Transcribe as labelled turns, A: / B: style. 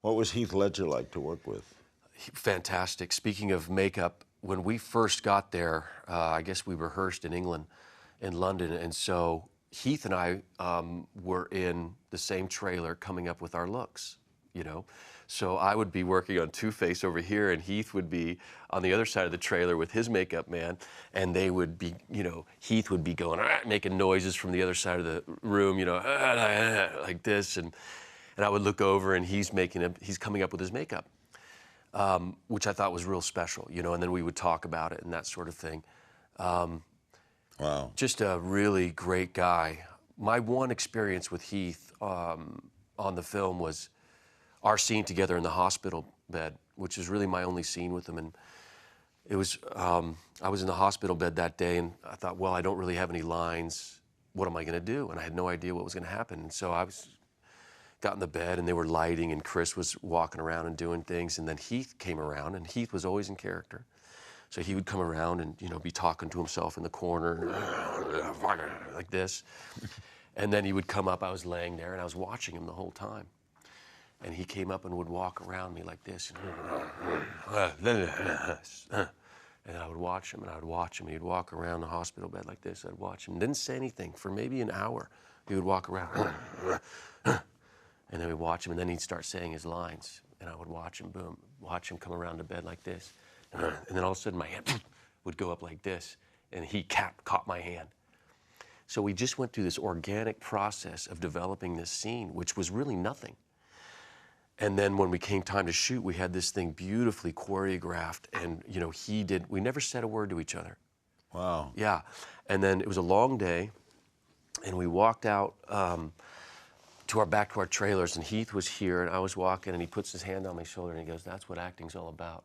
A: What was Heath Ledger like to work with?
B: Fantastic. Speaking of makeup, when we first got there, I guess we rehearsed in England, in London, and so Heath and I were in the same trailer coming up with our looks, you know? So I would be working on Two-Face over here, and Heath would be on the other side of the trailer with his makeup man, and they would be, you know, Heath would be going, making noises from the other side of the room, you know, like this, and I would look over, and he's coming up with his makeup. Which I thought was real special, you know, and then we would talk about it and that sort of thing.
A: Wow.
B: Just a really great guy. My one experience with Heath on the film was our scene together in the hospital bed, which is really my only scene with him. And it was, I was in the hospital bed that day, and I thought, well, I don't really have any lines. What am I going to do? And I had no idea what was going to happen. And so I got in the bed, and they were lighting, and Chris was walking around and doing things, and then Heath came around, and Heath was always in character. So he would come around and, you know, be talking to himself in the corner, like this. And then he would come up, I was laying there, and I was watching him the whole time. And he came up and would walk around me like this. And I would watch him, and I would watch him. He'd walk around the hospital bed like this. I'd watch him. Didn't say anything for maybe an hour. He would walk around. And then we'd watch him, and then he'd start saying his lines. And I would watch him, boom, watch him come around the bed like this. And then all of a sudden my hand would go up like this, and he caught my hand. So we just went through this organic process of developing this scene, which was really nothing. And then when we came time to shoot, we had this thing beautifully choreographed, and you know, we never said a word to each other.
A: Wow.
B: Yeah. And then it was a long day, and we walked out back to our trailers, and Heath was here, and I was walking, and he puts his hand on my shoulder, and he goes, "That's what acting's all about."